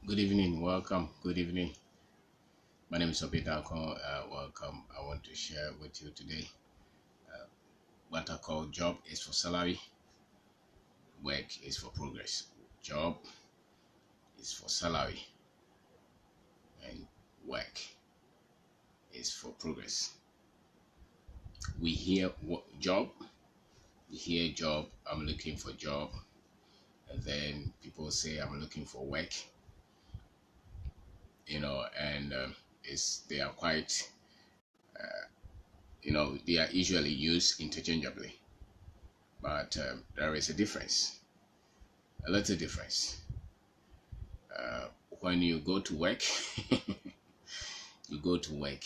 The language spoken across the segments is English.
Good evening, welcome. Good evening. My name is Kwabena. Welcome. I want to share with you today what I call job is for salary, work is for progress. Job is for salary, and work is for progress. We hear job, we hear job, I'm looking for job, and then people say I'm looking for work, and they are quite, they are usually used interchangeably, but there is a difference, a little difference. When you go to work, you go to work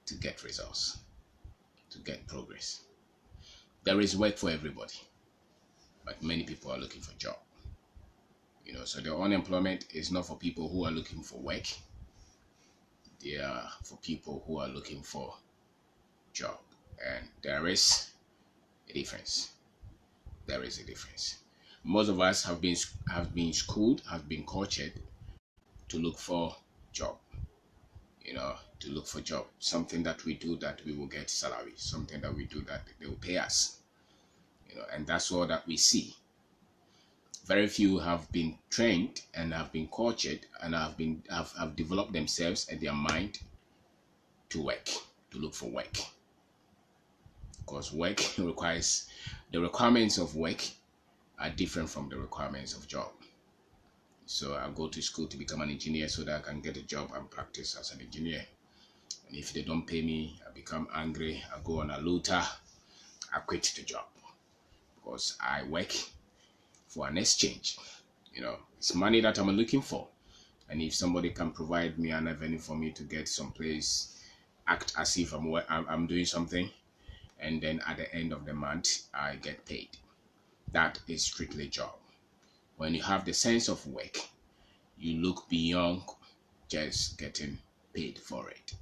to get results, to get progress. There is work for everybody, but many people are looking for job. So the unemployment is not for people who are looking for work. They are for people who are looking for job, and there is a difference. There is a difference. Most of us have been schooled, have been cultured to look for job. To look for job, something that we do that we will get salary, something that we do that they will pay us. And that's all that we see. Very few have been trained and have been cultured and have developed themselves and their mind to work, to look for work. Because work requires, the requirements of work are different from the requirements of job. So I go to school to become an engineer so that I can get a job and practice as an engineer. And if they don't pay me, I become angry, I go on a looter, I quit the job because I work for an exchange. It's money that I'm looking for. And if somebody can provide me an avenue for me to get someplace, act as if I'm doing something, and then at the end of the month, I get paid. That is strictly job. When you have the sense of work, you look beyond just getting paid for it.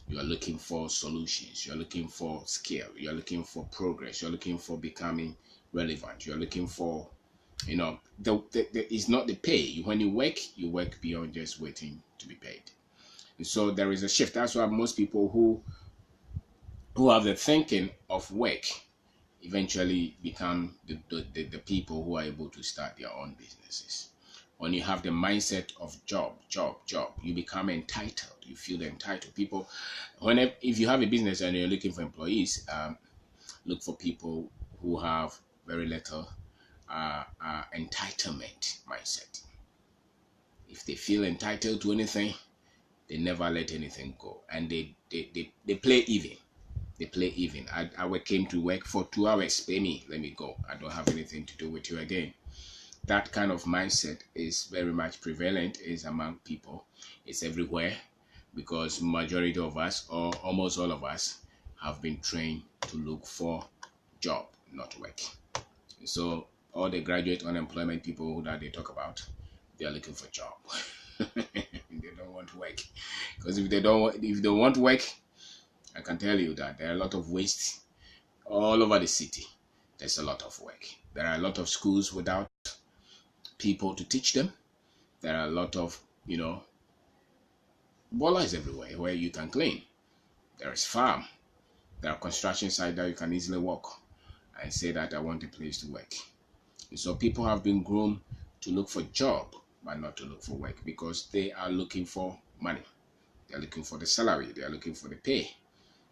You are looking for solutions. You're looking for skill. You're looking for progress. You're looking for becoming relevant. You're looking for, it's not the pay. When you work beyond just waiting to be paid. And so there is a shift. That's why most people who have the thinking of work eventually become the people who are able to start their own businesses. When you have the mindset of job, you become entitled. You feel entitled. People, if you have a business and you're looking for employees, look for people who have very little entitlement mindset. If they feel entitled to anything, they never let anything go, and they play even. They play even. I came to work for 2 hours. Pay me. Let me go. I don't have anything to do with you again. That kind of mindset is very much prevalent. Is among people. It's everywhere because majority of us, or almost all of us, have been trained to look for job, not work. So all the graduate unemployment people that they talk about, they are looking for job. They don't want to work because if they want to work, I can tell you that there are a lot of waste all over the city. There's a lot of work. There are a lot of schools without people to teach them. There are a lot of, ballers everywhere where you can clean. There is farm. There are construction sites that you can easily walk and say that I want a place to work. And so people have been groomed to look for job, but not to look for work because they are looking for money. They're looking for the salary. They are looking for the pay.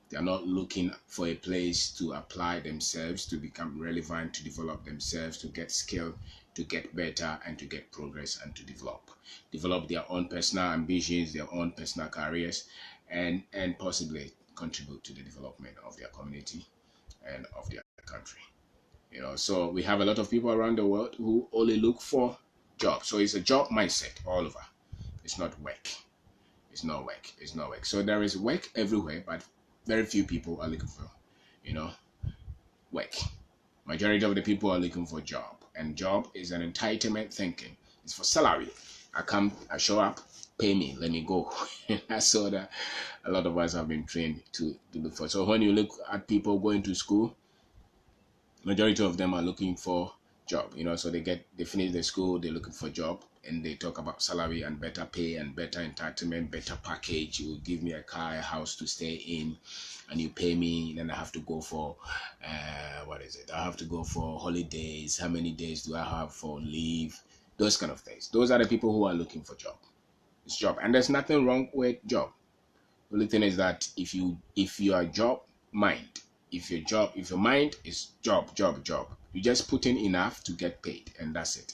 They are not looking for a place to apply themselves, to become relevant, to develop themselves, to get skill, to get better, and to get progress and to develop their own personal ambitions, their own personal careers, and possibly contribute to the development of their community and of their country. So we have a lot of people around the world who only look for jobs. So it's a job mindset all over. It's not work. It's not work. It's not work. So there is work everywhere, but very few people are looking for, work. Majority of the people are looking for job, and job is an entitlement thinking. It's for salary. I show up, pay me, let me go. That's all that a lot of us have been trained to look for. So when you look at people going to school, majority of them are looking for Job, so they finish the school, they're looking for a job, and they talk about salary and better pay and better entitlement, better package. You give me a car, a house to stay in, and you pay me. Then I have to go for what is it? I have to go for holidays. How many days do I have for leave? Those kind of things. Those are the people who are looking for job. It's job, and there's nothing wrong with job. The only thing is that if you are job mind, if your mind is job, you just put in enough to get paid, and that's it.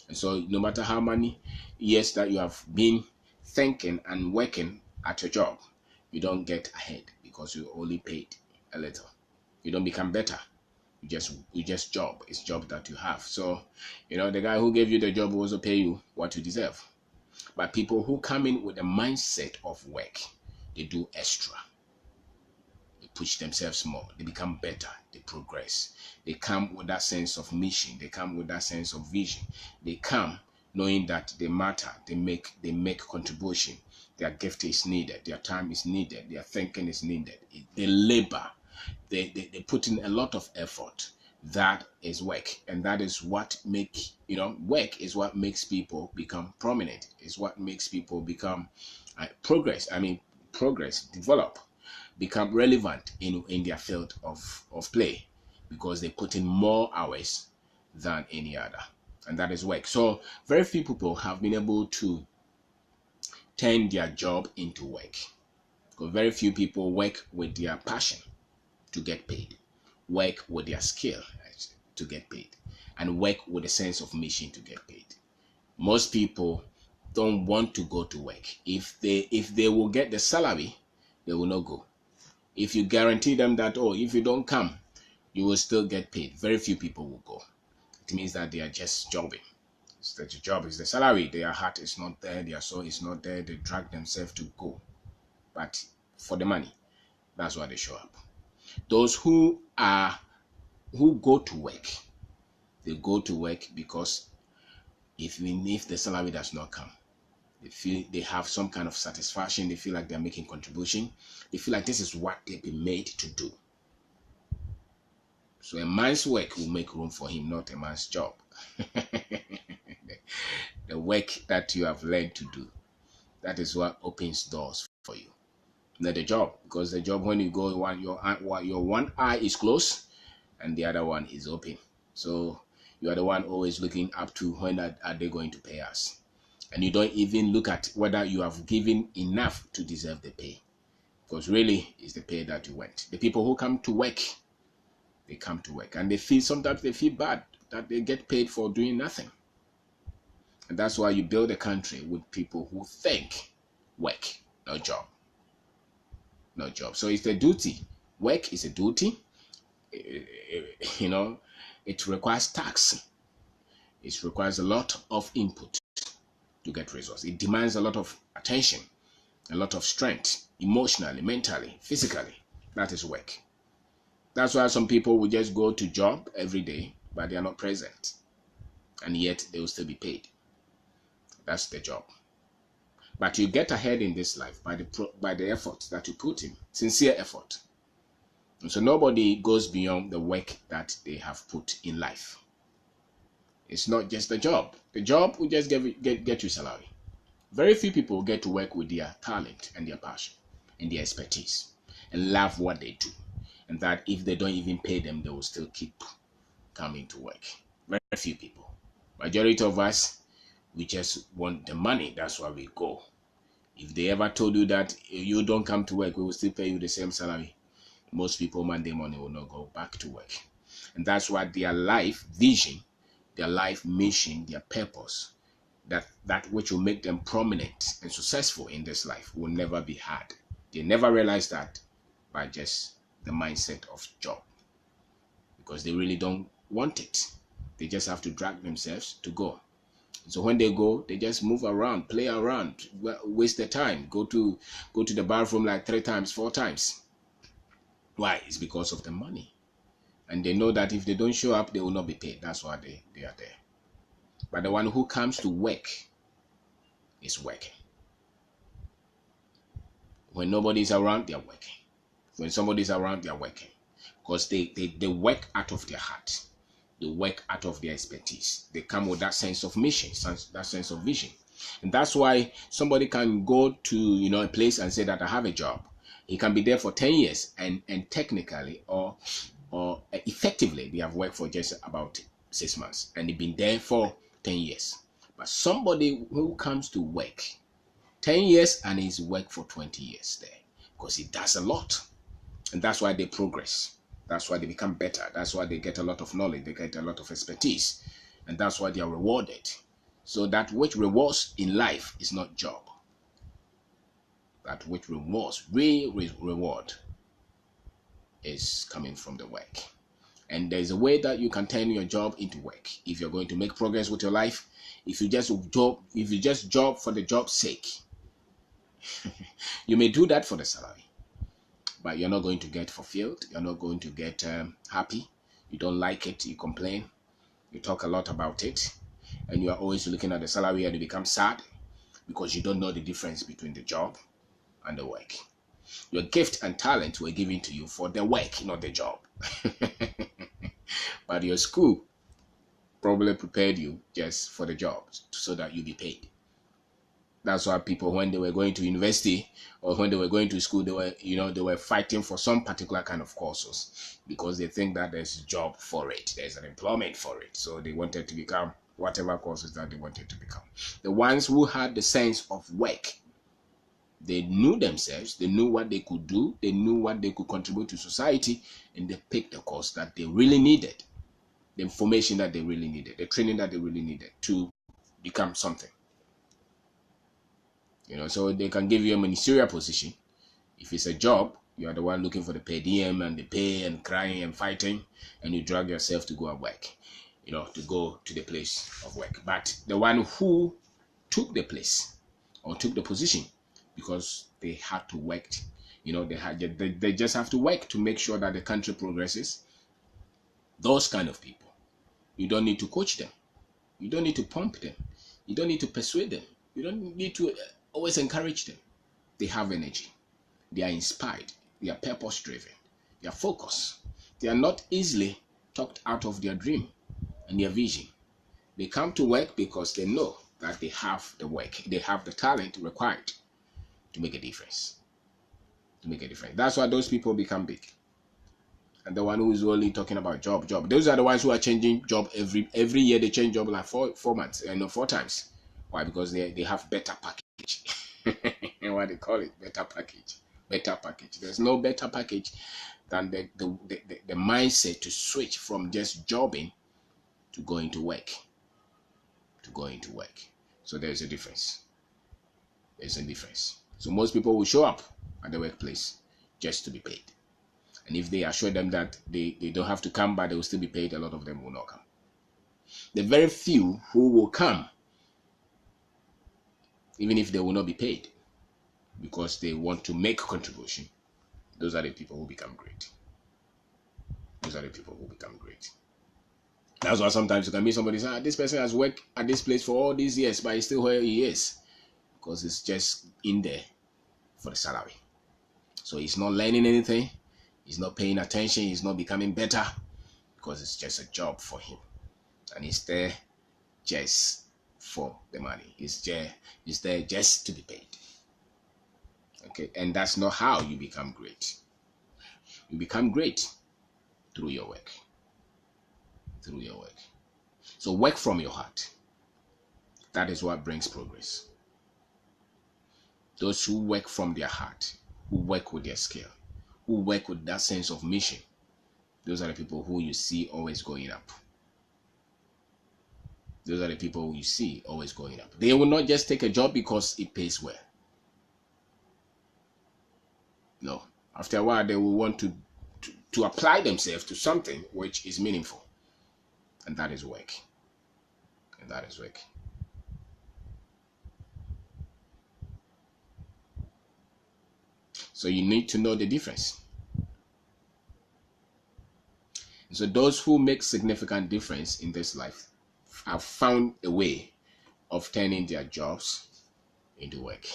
And so no matter how many years that you have been thinking and working at your job, you don't get ahead because you only paid a little. You don't become better. You just job. It's job that you have. So, the guy who gave you the job will also pay you what you deserve. But people who come in with the mindset of work, they do extra. They push themselves more. They become better. They progress. They come with that sense of mission. They come with that sense of vision. They come knowing that they matter. They make contribution. Their gift is needed. Their time is needed. Their thinking is needed. They labor. They put in a lot of effort. That is work, and that is what work is what makes people become prominent. Is what makes people become progress, develop, become relevant in their field of play, because they put in more hours than any other, and that is work. So very few people have been able to turn their job into work, because very few people work with their passion to get paid, work with their skill to get paid, and work with a sense of mission to get paid. Most people don't want to go to work. If they will get the salary, they will not go. If you guarantee them that, if you don't come, you will still get paid, very few people will go. It means that they are just jobbing. It's that your job is the salary. Their heart is not there, their soul is not there. They drag themselves to go, but for the money, that's why they show up. Those who go to work, they go to work because even if the salary does not come, they feel they have some kind of satisfaction. They feel like they're making contribution. They feel like this is what they've been made to do. So a man's work will make room for him, not a man's job. The work that you have learned to do, that is what opens doors for you. Not the job, because the job, when you go, your one eye is closed and the other one is open. So you are the one always looking up to when are they going to pay us, and you don't even look at whether you have given enough to deserve the pay, because really it's the pay that you want. The people who come to work, they come to work and sometimes they feel bad that they get paid for doing nothing. And that's why you build a country with people who think work, no job. No job. So it's a duty. Work is a duty. It requires tax. It requires a lot of input to get results. It demands a lot of attention, a lot of strength, emotionally, mentally, physically. That is work. That's why some people will just go to job every day, but they are not present, and yet they will still be paid. That's the job. But you get ahead in this life by the effort that you put in, sincere effort. And so nobody goes beyond the work that they have put in life. It's not just the job. The job will just get you salary. Very few people get to work with their talent and their passion and their expertise and love what they do. And that if they don't even pay them, they will still keep coming to work. Very few people. Majority of us, we just want the money. That's why we go. If they ever told you that you don't come to work, we will still pay you the same salary, most people Monday morning will not go back to work. And that's why their life vision, their life mission, their purpose, that which will make them prominent and successful in this life will never be had. They never realize that by just the mindset of job, because they really don't want it. They just have to drag themselves to go. So when they go, they just move around, play around, waste their time, go to the bathroom like 3 times, 4 times. Why? It's because of the money. And they know that if they don't show up, they will not be paid. That's why they are there. But the one who comes to work is working. When nobody's around, they are working. When somebody's around, they are working. Because they work out of their heart. They work out of their expertise. They come with that sense of mission, that sense of vision. And that's why somebody can go to a place and say that I have a job. He can be there for 10 years and technically or effectively they have worked for just about 6 months and they've been there for 10 years. But somebody who comes to work 10 years and he's worked for 20 years there because he does a lot. And that's why they progress. That's why they become better. That's why they get a lot of knowledge. They get a lot of expertise. And that's why they are rewarded. So that which rewards in life is not job. That which rewards, real reward, is coming from the work. And there's a way that you can turn your job into work. If you're going to make progress with your life, if you just job for the job's sake, you may do that for the salary, but you're not going to get fulfilled. You're not going to get happy. You don't like it. You complain. You talk a lot about it, and you are always looking at the salary and you become sad because you don't know the difference between the job and the work. Your gift and talent were given to you for the work, not the job. But your school probably prepared you just for the job so that you be paid. That's why people, when they were going to university or when they were going to school, they were fighting for some particular kind of courses because they think that there's a job for it, there's an employment for it. So they wanted to become whatever courses that they wanted to become. The ones who had the sense of work, they knew themselves, they knew what they could do, they knew what they could contribute to society, and they picked the course that they really needed, the information that they really needed, the training that they really needed to become something. So they can give you a ministerial position. If it's a job, you are the one looking for the per diem and the pay and crying and fighting, and you drag yourself to go and work, to go to the place of work. But the one who took the place or took the position because they had to work, they just have to work to make sure that the country progresses. Those kind of people, you don't need to coach them. You don't need to pump them. You don't need to persuade them. You don't need to always encourage them. They have energy. They are inspired. They are purpose driven. They are focused. They are not easily talked out of their dream and their vision. They come to work because they know that they have the work. They have the talent required to make a difference. That's why those people become big. And the one who is only talking about job. Those are the ones who are changing job every year. They change job like 4 months, 4 times. Why? Because they have better package. What they call it, better package. There's no better package than the mindset to switch from just jobbing to going to work. So there's a difference. So most people will show up at the workplace just to be paid. And if they assure them that they don't have to come, but they will still be paid, a lot of them will not come. The very few who will come, even if they will not be paid, because they want to make a contribution, those are the people who become great. That's why sometimes you can meet somebody say, this person has worked at this place for all these years, but he's still where he is. Because it's just in there for the salary. So he's not learning anything. He's not paying attention. He's not becoming better because it's just a job for him. And he's there just for the money. He's there just to be paid. Okay, and that's not how you become great. You become great through your work. So work from your heart. That is what brings progress. Those who work from their heart, who work with their skill, who work with that sense of mission, those are the people who you see always going up. They will not just take a job because it pays well. No. After a while, they will want to apply themselves to something which is meaningful. And that is work. So you need to know the difference. And so those who make significant difference in this life have found a way of turning their jobs into work.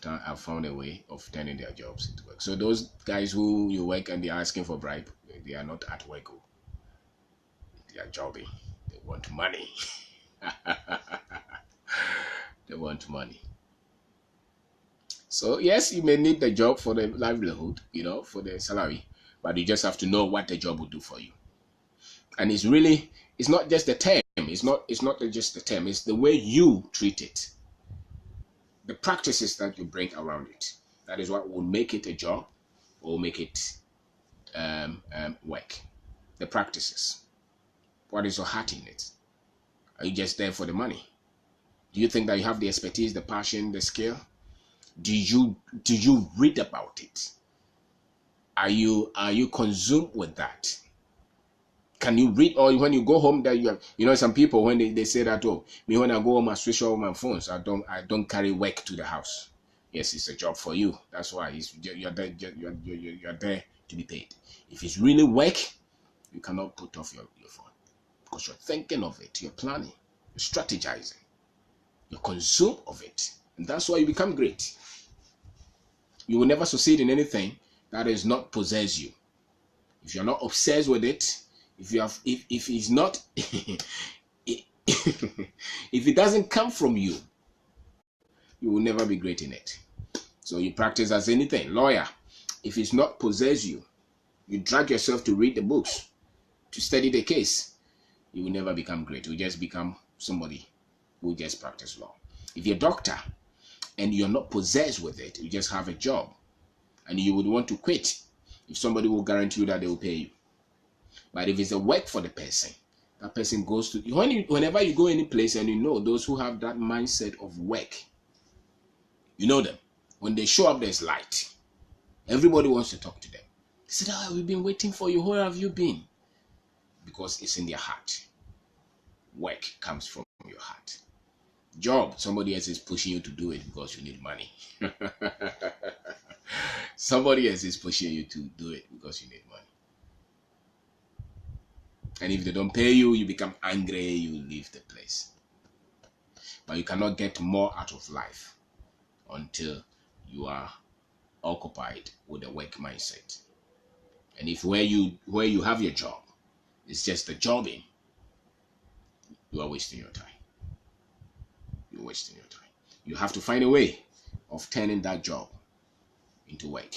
I've found a way of turning their jobs into work. So those guys who you work and they're asking for bribe, they are not at work. They are jobbing. They want money. They want money. So yes, you may need the job for the livelihood, for the salary, but you just have to know what the job will do for you. And it's not just the term. It's not just the term. It's the way you treat it, the practices that you bring around it. That is what will make it a job or make it work. The practices. What is your heart in it? Are you just there for the money? Do you think that you have the expertise, the passion, the skill? Do you read about it? Are you consumed with that? Can you read, or when you go home that you have, some people when they say that, oh, me when I go home I switch off my phones. I don't carry work to the house. Yes, it's a job for you. That's why you're there to be paid. If it's really work, you cannot put off your phone because you're thinking of it, you're planning, you're strategizing, you're consumed of it, and that's why you become great. You will never succeed in anything that does not possess you. If you're not obsessed with it, if it's not, if it doesn't come from you, you will never be great in it. So you practice as anything. Lawyer, if it's not possess you, you drag yourself to read the books, to study the case, you will never become great. You will just become somebody who just practice law. If you're a doctor and you're not possessed with it, you just have a job and you would want to quit if somebody will guarantee you that they will pay you. But if it's a work for the person, that person goes to, whenever you go any place and those who have that mindset of work, you know them. When they show up, there's light. Everybody wants to talk to them. They said, oh, we've been waiting for you. Where have you been? Because it's in their heart. Work comes from your heart. Job, somebody else is pushing you to do it because you need money. Somebody else is pushing you to do it because you need money. And if they don't pay you, you become angry, you leave the place. But you cannot get more out of life until you are occupied with a work mindset. And if where you have your job, it's just the jobbing, you are wasting your time. You're wasting your time. You have to find a way of turning that job into work.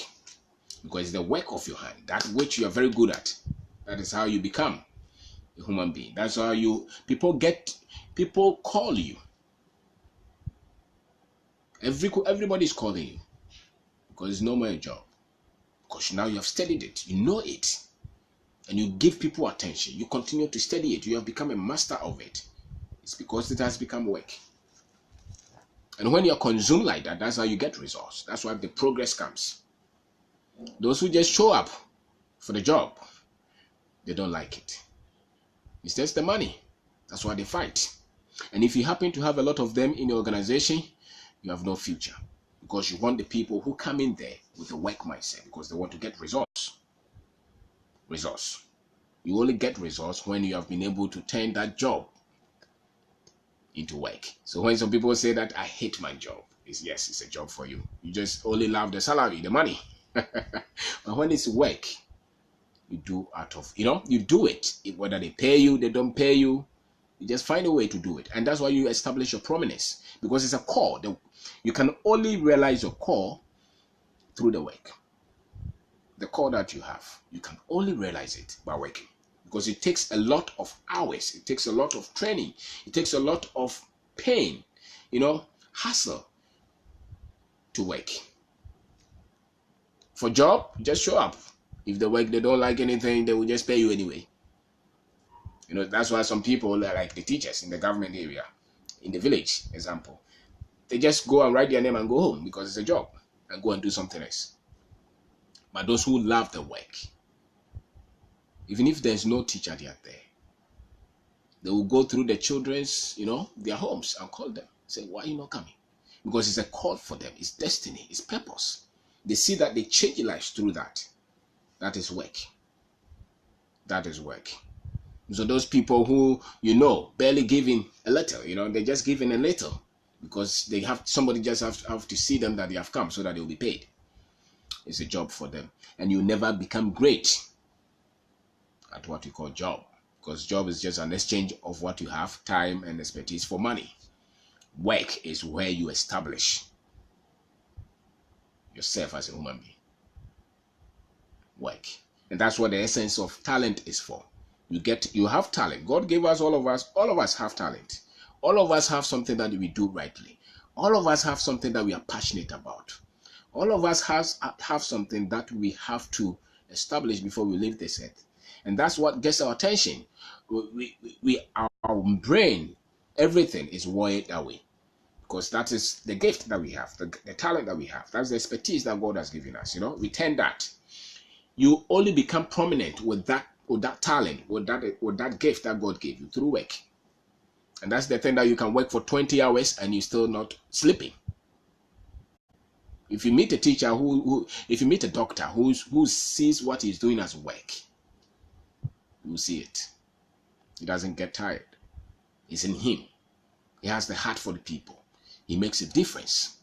Because it's the work of your hand, that which you are very good at. That is how you become a human being. That's how people call you. Everybody is calling you because it's no more a job. Because now you have studied it, you know it, and you give people attention. You continue to study it. You have become a master of it. It's because it has become work. And when you're consumed like that, that's how you get results. That's why the progress comes. Those who just show up for the job, they don't like it. It's just the money. That's why they fight. And if you happen to have a lot of them in your organization, you have no future. Because you want the people who come in there with a work mindset because they want to get results. Results. You only get results when you have been able to turn that job into work. So when some people say that I hate my job, it's a job for you. You just only love the salary, the money. But when it's work, you do you do it. Whether they pay you, they don't pay you, you just find a way to do it. And that's why you establish your prominence, because it's a call. You can only realize your call through the work. The call that you have, you can only realize it by working, because it takes a lot of hours. It takes a lot of training. It takes a lot of pain, hassle to work. For job, just show up. If the work, they don't like anything, they will just pay you anyway. That's why some people, like the teachers in the government area, in the village, example, they just go and write their name and go home because it's a job and go and do something else. But those who love the work, even if there's no teacher there, they will go through the children's, their homes and call them. Say, why are you not coming? Because it's a call for them. It's destiny. It's purpose. They see that they change lives through that. That is work. That is work. So those people who, barely giving a little, they're just giving a little because somebody just have to see them that they have come so that they'll be paid. It's a job for them. And you never become great at what you call job because job is just an exchange of what you have, time and expertise, for money. Work is where you establish yourself as a human being. Work. And that's what the essence of talent is for. You have talent. God gave us, all of us have talent. All of us have something that we do rightly. All of us have something that we are passionate about. All of us have something that we have to establish before we leave this earth. And that's what gets our attention. Our brain, everything is wired that way. Because that is the gift that we have, the talent that we have. That's the expertise that God has given us. Return that. You only become prominent with that talent, with that gift that God gave you through work. And that's the thing, that you can work for 20 hours and you're still not sleeping. If you meet a teacher if you meet a doctor who sees what he's doing as work, you will see it. He doesn't get tired. It's in him. He has the heart for the people. He makes a difference.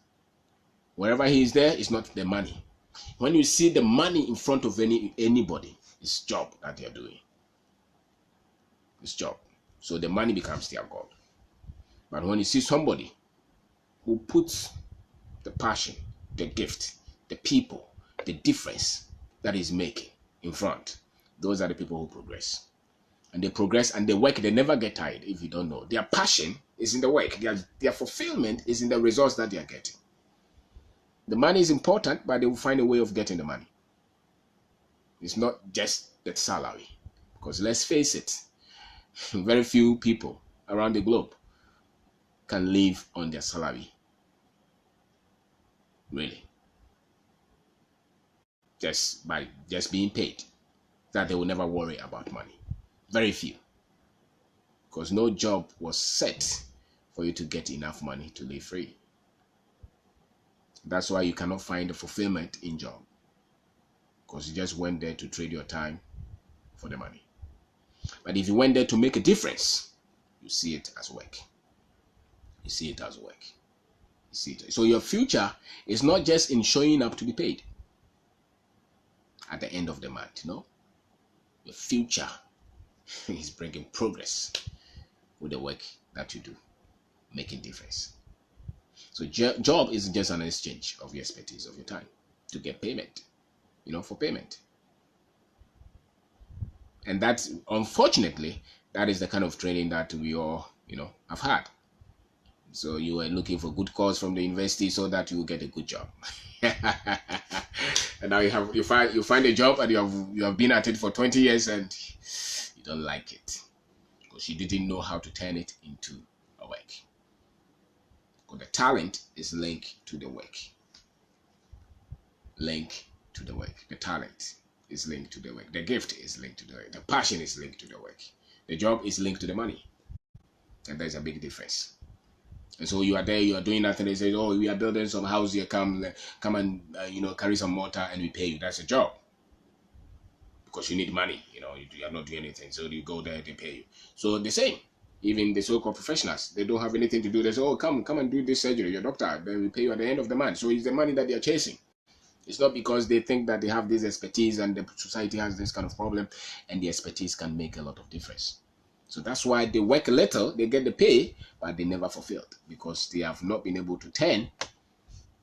Wherever he is there, it's not the money. When you see the money in front of anybody, it's job that they're doing. It's job. So the money becomes their God. But when you see somebody who puts the passion, the gift, the people, the difference that he's making in front, those are the people who progress. And they progress and they work. They never get tired. If you don't know, their passion is in the work. Their fulfillment is in the results that they are getting. The money is important, but they will find a way of getting the money. It's not just the salary. Because let's face it, very few people around the globe can live on their salary. Really. Just by being paid. That they will never worry about money. Very few. Because no job was set for you to get enough money to live free. That's why you cannot find the fulfillment in job. Because you just went there to trade your time for the money. But if you went there to make a difference, you see it as work. You see it as work. You see it. So your future is not just in showing up to be paid at the end of the month, no. Your future is bringing progress with the work that you do, making difference. So job is just an exchange of your expertise, of your time, to get payment, for payment. And that's, unfortunately, that is the kind of training that we all, have had. So you were looking for good cause from the university so that you will get a good job. And now you find a job and you have been at it for 20 years and you don't like it because you didn't know how to turn it into a work. Because the talent is linked to the work. Link to the work. The talent is linked to the work. The gift is linked to the work. The passion is linked to the work. The job is linked to the money. And there's a big difference. And so you are there, you are doing nothing. They say, oh, we are building some house here. Come and carry some mortar and we pay you. That's a job. Because you need money. You are not doing anything. So you go there, they pay you. So the same. Even the so-called professionals, they don't have anything to do. They say, oh, come and do this surgery. You're a doctor. Then we pay you at the end of the month. So it's the money that they are chasing. It's not because they think that they have this expertise and the society has this kind of problem and the expertise can make a lot of difference. So that's why they work a little, they get the pay, but they never fulfilled because they have not been able to turn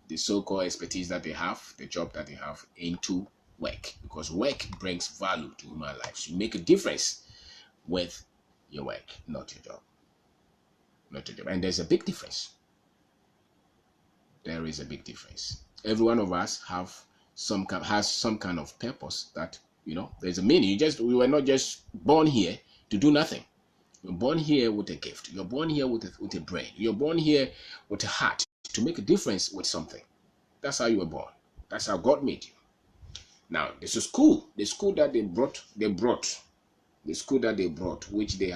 the so-called expertise that they have, the job that they have, into work. Because work brings value to human lives. You make a difference with your work, not your job. Not your job. And there's a big difference. There is a big difference. Every one of us has some kind of purpose that, there's a meaning. We were not just born here to do nothing. You're born here with a gift. You're born here with a brain. You're born here with a heart to make a difference with something. That's how you were born. That's how God made you. Now, this is school. The school that they brought, which they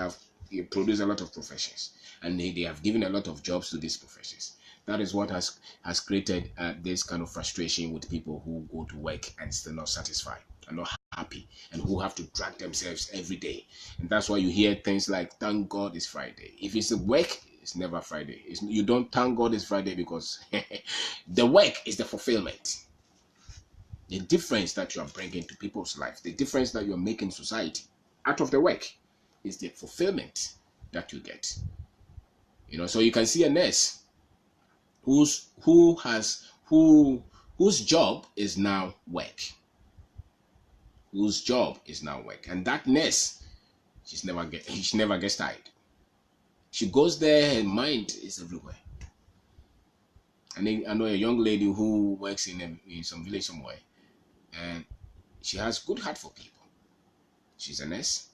produce a lot of professions. And they have given a lot of jobs to these professions. That is what has created this kind of frustration with people who go to work and still not satisfied and not happy and who have to drag themselves every day. And that's why you hear things like, thank God it's Friday. If it's a work, it's never Friday. You don't thank God it's Friday because the work is the fulfillment. The difference that you are bringing to people's life, the difference that you are making in society out of the work. is the fulfillment that you get. So you can see a nurse whose job is now work. Whose job is now work. And that nurse, she never gets tired. She goes there, her mind is everywhere. And then I know a young lady who works in some village somewhere, and she has good heart for people. She's a nurse,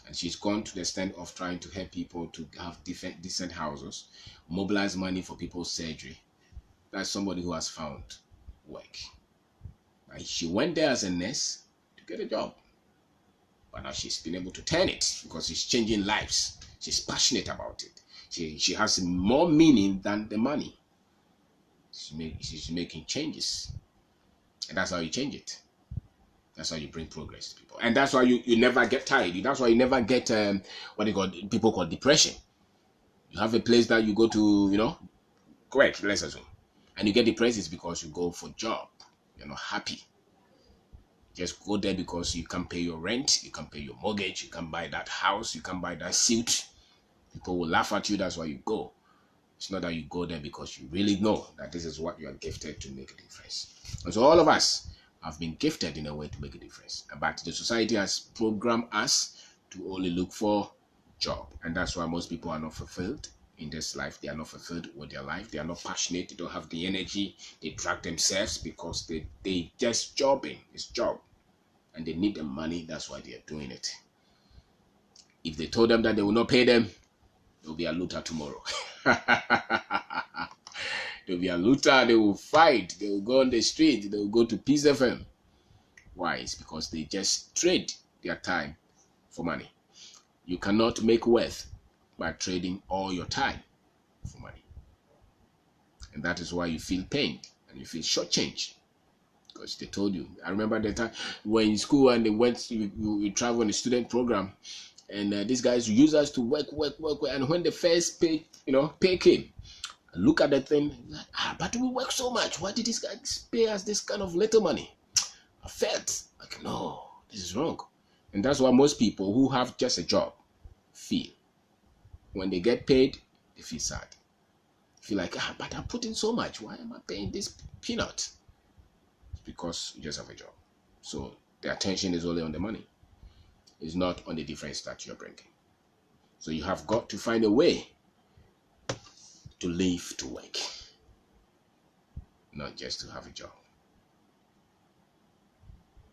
and she's gone to the extent of trying to help people to have decent houses, mobilize money for people's surgery. That's somebody who has found work. And she went there as a nurse to get a job, but now she's been able to turn it because she's changing lives. She's passionate about it. She has more meaning than the money. She's making changes, and that's how you change it. That's how you bring progress to people, and that's why you never get tired. That's why you never get people call depression. You have a place that you go to, correct, let's assume, and you get depressed is because you go for job. You're not happy. Just go there because you can't pay your rent, you can't pay your mortgage, you can't buy that house, you can't buy that suit. People will laugh at you. That's why you go. It's not that you go there because you really know that this is what you are gifted to make a difference. And so all of us have been gifted in a way to make a difference. But the society has programmed us to only look for job. And that's why most people are not fulfilled in this life. They are not fulfilled with their life. They are not passionate. They don't have the energy. They drag themselves because they just jobbing. It's job. And they need the money. That's why they are doing it. If they told them that they will not pay them, they'll be a looter tomorrow. They'll be a looter. They will fight. They will go on the street. They will go to Peace FM. Why? It's because they just trade their time for money. You cannot make wealth by trading all your time for money. And that is why you feel pain and you feel shortchanged. Because they told you. I remember the time when in school and they went, we travel on a student program, and these guys use us to work. And when the first pay came, I look at the thing, like, but we work so much. Why did these guys pay us this kind of little money? I felt like, no, this is wrong. And that's why most people who have just a job feel. When they get paid, they feel sad. Feel like, but I put in so much. Why am I paying this peanut? It's because you just have a job. So the attention is only on the money. It's not on the difference that you're bringing. So you have got to find a way to live to work, not just to have a job.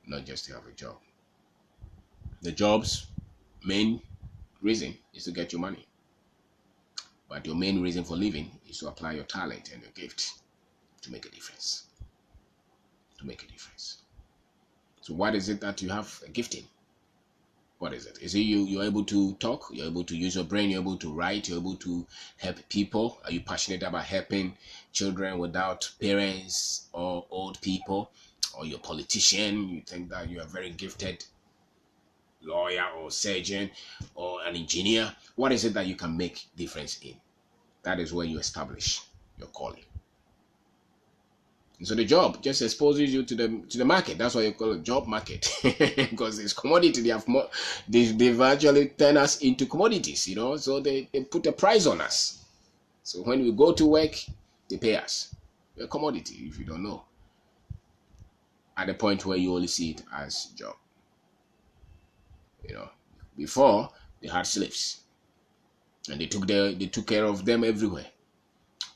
Not just to have a job. The job's main reason is to get your money. But your main reason for living is to apply your talent and your gift to make a difference. To make a difference. So what is it that you have a gift in? What is it? Is it you're able to talk? You're able to use your brain? You're able to write? You're able to help people? Are you passionate about helping children without parents or old people? Or you're a politician? You think that you are very gifted lawyer or surgeon or an engineer? What is it that you can make difference in? That is where you establish your calling. And so the job just exposes you to the market. That's why you call it job market. Because it's commodity. They've actually turned us into commodities, so they put a price on us. So when we go to work, they pay us. We're a commodity, if you don't know. At the point where you only see it as job. Before they had slaves. And they took care of them everywhere.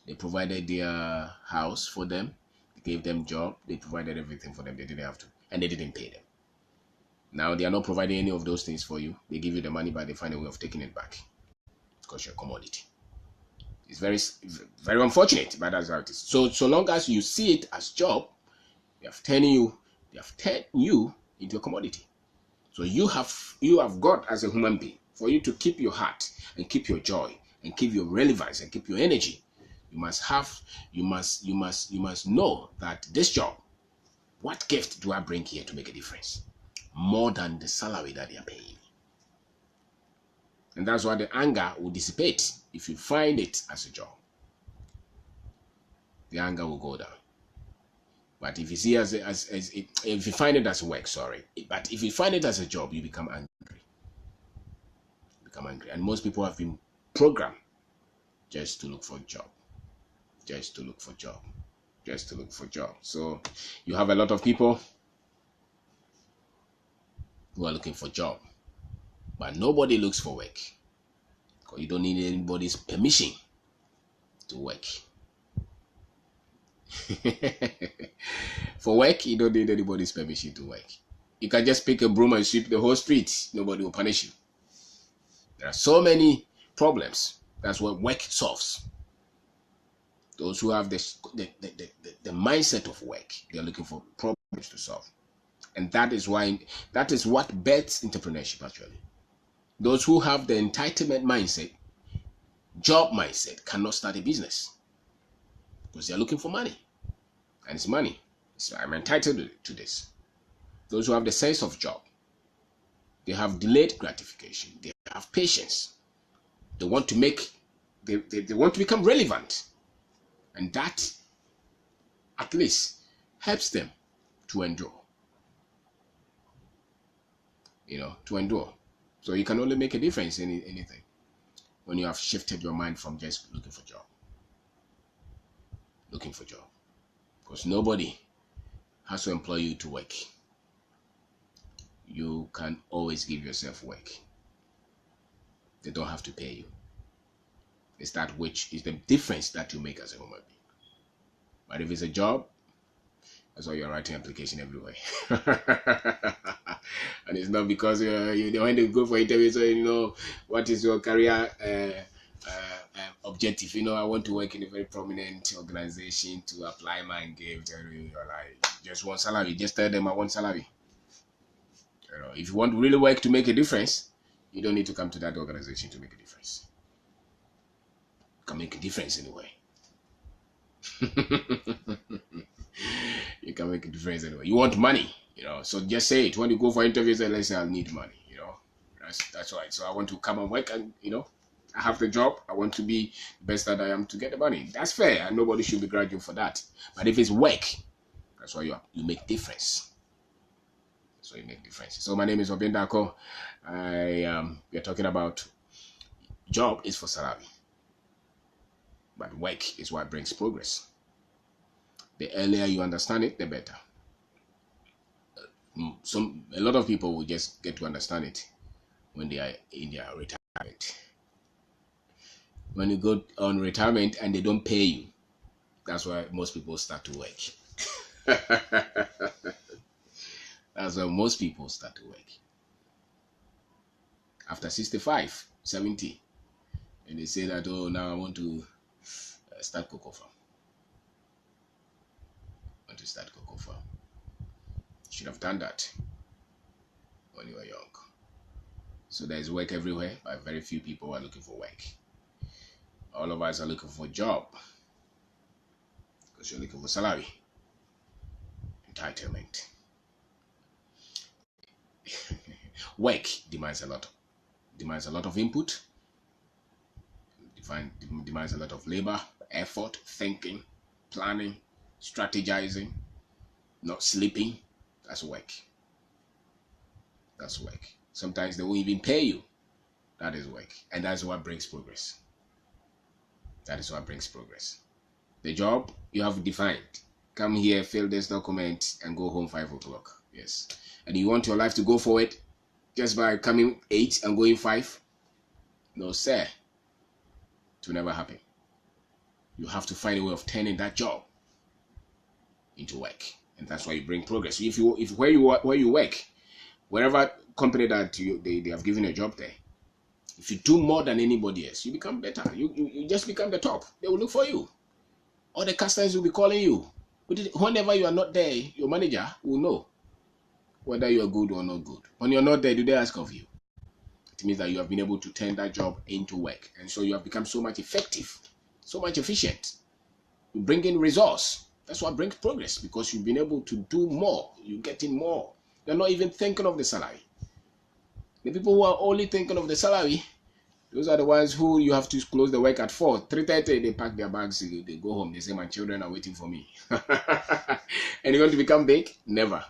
They provided their house for them. Gave them job, they provided everything for them. They didn't have to, and they didn't pay them. Now they are not providing any of those things for you. They give you the money, but they find a way of taking it back because you're a commodity. It's very, very unfortunate, but that's how it is. So long as you see it as job, they have turned you into a commodity. So you have got as a human being for you to keep your heart and keep your joy and keep your relevance and keep your energy. You must know that this job, what gift do I bring here to make a difference? More than the salary that they are paying. And that's why the anger will dissipate if you find it as a job. The anger will go down. But if you see if you find it as work, but if you find it as a job, you become angry. become angry. And most people have been programmed just to look for a job, just to look for a job, just to look for a job. So you have a lot of people who are looking for a job, but nobody looks for work, because you don't need anybody's permission to work. For work, you don't need anybody's permission to work. You can just pick a broom and sweep the whole street. Nobody will punish you. There are so many problems. That's what work solves. Those who have the mindset of work, they're looking for problems to solve. And that is what births entrepreneurship actually. Those who have the entitlement mindset, job mindset, cannot start a business, because they're looking for money. And it's money. So I'm entitled to this. Those who have the sense of job, they have delayed gratification. They have patience. They want to they want to become relevant. And that at least helps them to endure. To endure. So you can only make a difference in anything when you have shifted your mind from just looking for job. Looking for job. Because nobody has to employ you to work. You can always give yourself work. They don't have to pay you. It's that which is the difference that you make as a human being. But if it's a job, that's why you're writing application everywhere. And it's not because when they go for interviews, so, what is your career objective? I want to work in a very prominent organization to apply my game. You're like, just want salary. Just tell them I want salary. If you want to really work to make a difference, you don't need to come to that organization to make a difference. You can make a difference anyway. You can make a difference anyway. You want money, so just say it. When you go for interviews, let's say I need money, That's right. So I want to come and work, and I have the job. I want to be the best that I am to get the money. That's fair, and nobody should begrudge you for that. But if it's work, that's why you make difference. So you make difference. So my name is Kwabena we're talking about job is for salary, but work is what brings progress. The earlier you understand it, the better. A lot of people will just get to understand it when they are in their retirement. When you go on retirement and they don't pay you, that's why most people start to work. That's why most people start to work. After 65, 70, and they say that, now I want to start cocoa farm. You should have done that when you were young. So there is work everywhere, but very few people are looking for work. All of us are looking for a job, because you're looking for salary, entitlement. Work demands a lot of input, demands a lot of labor, effort, thinking, planning, strategizing, not sleeping. That's work. Sometimes they won't even pay you. That is work. And that's what brings progress. The job you have defined. Come here, fill this document, and go home 5 o'clock. Yes. And you want your life to go forward just by coming 8 and going 5? No, sir. It will never happen. You have to find a way of turning that job into work. And that's why you bring progress. If where you work, wherever company that they have given a job there, if you do more than anybody else, you become better. You just become the top. They will look for you. All the customers will be calling you. Whenever you are not there, your manager will know whether you are good or not good. When you're not there, do they ask of you? It means that you have been able to turn that job into work. And so you have become so much effective, so much efficient. You bring in resource. That's what brings progress, because you've been able to do more. You're getting more. You're not even thinking of the salary. The people who are only thinking of the salary, those are the ones who you have to close the work at 4. 3:30, they pack their bags, they go home. They say, my children are waiting for me. And you want to become big? Never.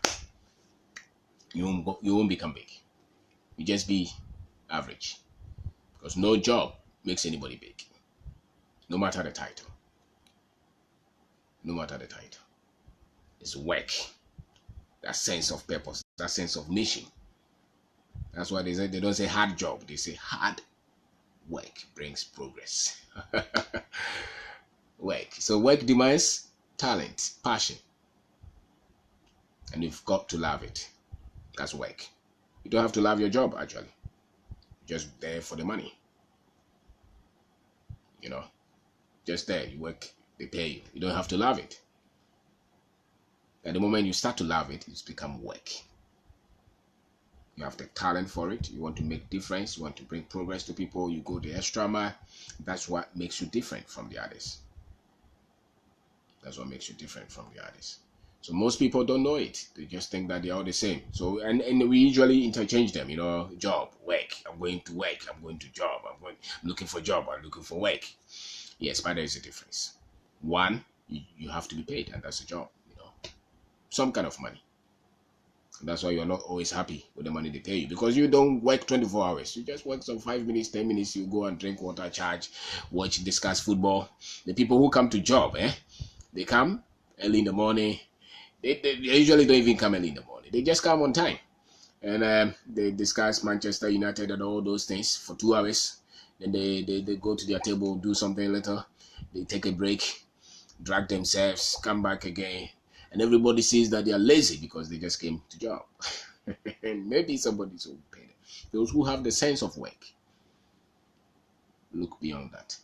You won't become big. You just be average. Because no job makes anybody big, no matter the title. No matter the title. It's work. That sense of purpose, that sense of mission. That's why they don't say hard job. They say hard work brings progress. Work. So work demands talent, passion. And you've got to love it. That's work. You don't have to love your job, actually. You're just there for the money. You know, just there. You work, they pay you. You don't have to love it. At the moment you start to love it, it's become work. You have the talent for it. You want to make difference. You want to bring progress to people. You go the extra mile. That's what makes you different from the others. That's what makes you different from the others. So most people don't know it. They just think that they're all the same. So and we usually interchange them. You know, job, work. I'm going to work. I'm going to job. I'm looking for job. I'm looking for work. Yes, but there is a difference. One, you have to be paid, and that's a job. You know, some kind of money. And that's why you're not always happy with the money they pay you, because you don't work 24 hours. You just work some 5 minutes, 10 minutes. You go and drink water, charge, watch, discuss football. The people who come to job, they come early in the morning. They usually don't even come early in the morning. They just come on time. And they discuss Manchester United and all those things for 2 hours. Then they go to their table, do something little. They take a break, drag themselves, come back again. And everybody sees that they are lazy because they just came to job. And maybe somebody's will pay them. Those who have the sense of work, look beyond that.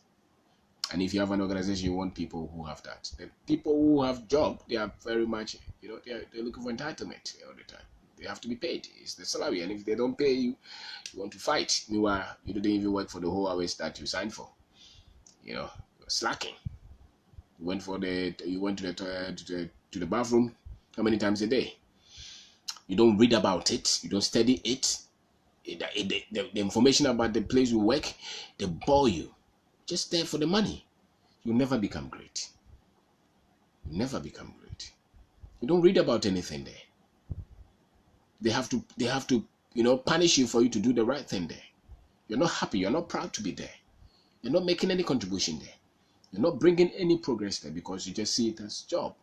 And if you have an organization, you want people who have that. The people who have job, they are very much, they're looking for entitlement all the time. They have to be paid. It's the salary. And if they don't pay you, you want to fight. Meanwhile, you didn't even work for the whole hours that you signed for. You're slacking. You went to the bathroom how many times a day? You don't read about it. You don't study it. The information about the place you work, they bore you. Just there for the money. You'll never become great. You'll never become great. You don't read about anything there. They have to punish you for you to do the right thing there. You're not happy. You're not proud to be there. You're not making any contribution there. You're not bringing any progress there because you just see it as a job.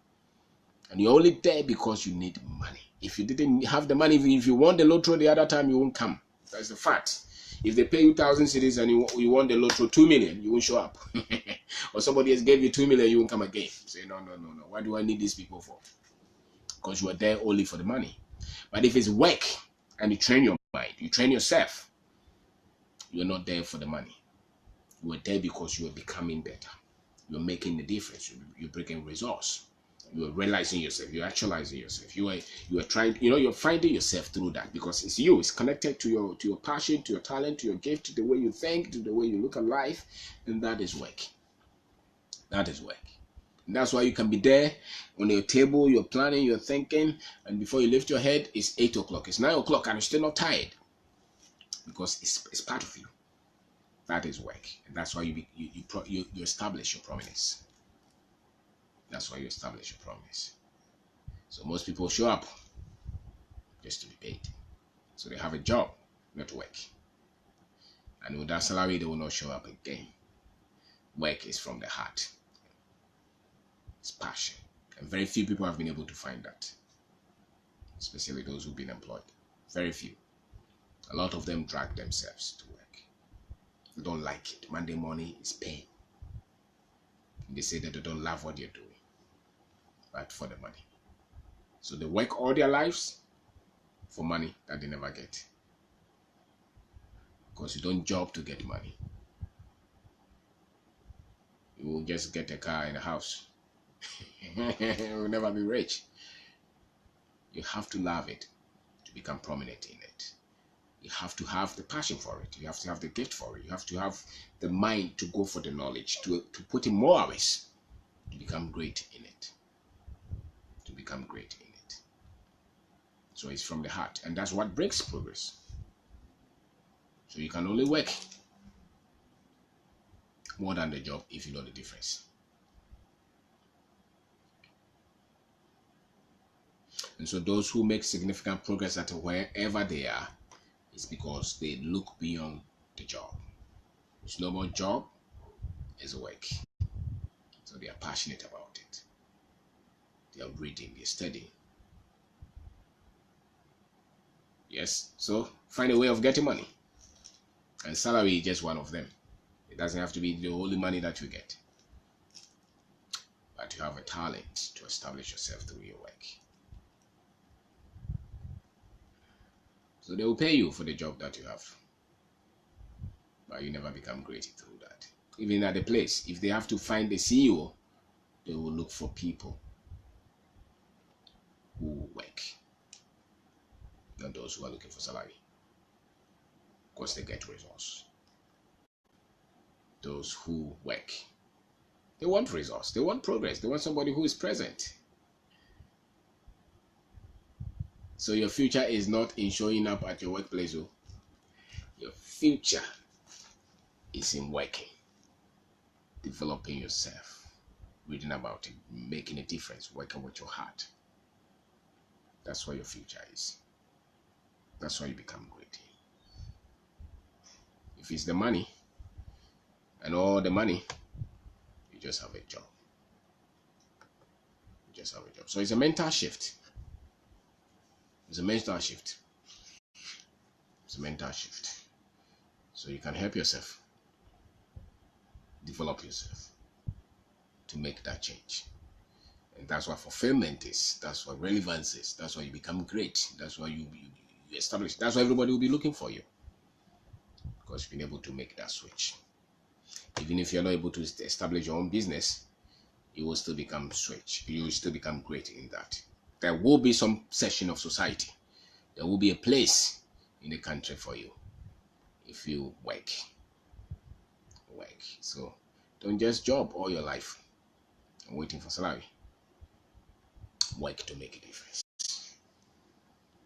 And you're only there because you need money. If you didn't have the money, if you won the lotto the other time, you won't come. That's the fact. If they pay you 1,000 cedis and you won the lotto 2 million, you won't show up. Or somebody else gave you 2 million, you won't come again. Say, no. What do I need these people for? Because you are there only for the money. But if it's work and you train your mind, you train yourself, you're not there for the money. You are there because you are becoming better. You're making the difference. You're bringing results. You are realizing yourself. You're actualizing yourself. You are trying. You're finding yourself through that because it's you. It's connected to your passion, to your talent, to your gift, to the way you think, to the way you look at life, and that is work. That is work. And that's why you can be there on your table. You're planning. You're thinking, and before you lift your head, it's 8 o'clock. It's 9 o'clock, and you're still not tired because it's part of you. That is work, and that's why you establish your prominence. That's why you establish your prominence. So most people show up just to be paid. So they have a job, not work. And with that salary, they will not show up again. Work is from the heart. It's passion. And very few people have been able to find that. Especially those who've been employed. Very few. A lot of them drag themselves to work. They don't like it. Monday morning is pain. And they say that they don't love what they're doing. But for the money. So they work all their lives for money that they never get. Because you don't job to get money. You will just get a car and a house. You will never be rich. You have to love it to become prominent in it. You have to have the passion for it. You have to have the gift for it. You have to have the mind to go for the knowledge, to put in more hours to become great in it. Become great in it. So it's from the heart, and that's what brings progress. So you can only work more than the job if you know the difference. And so those who make significant progress at wherever they are is because they look beyond the job. It's no more job, it's work. So they are passionate about it. They are reading, they're studying. Yes, so find a way of getting money. And salary is just one of them. It doesn't have to be the only money that you get. But you have a talent to establish yourself through your work. So they will pay you for the job that you have. But you never become great through that. Even at the place, if they have to find a CEO, they will look for people who work, not those who are looking for salary, because they get results. Those who work, they want results, they want progress, they want somebody who is present. So your future is not in showing up at your workplace. Oh. Your future is in working, developing yourself, reading about it, making a difference, working with your heart. That's where your future is. That's why you become great. If it's the money and all the money, you just have a job. You just have a job. So it's a mental shift. It's a mental shift. It's a mental shift. So you can help yourself, develop yourself to make that change. And that's what fulfillment is. That's what relevance is. That's why you become great. That's why you establish. That's why everybody will be looking for you. Because you've been able to make that switch. Even if you're not able to establish your own business, you will still become switch. You will still become great in that. There will be some section of society. There will be a place in the country for you if you work. So don't just job all your life and waiting for salary. Work to make a difference.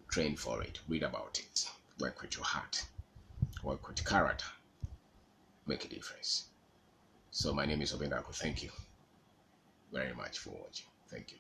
Train for it. Read about it. Work with your heart. Work with character. Make a difference. So my name is Kwabena. Thank you very much for watching. Thank you.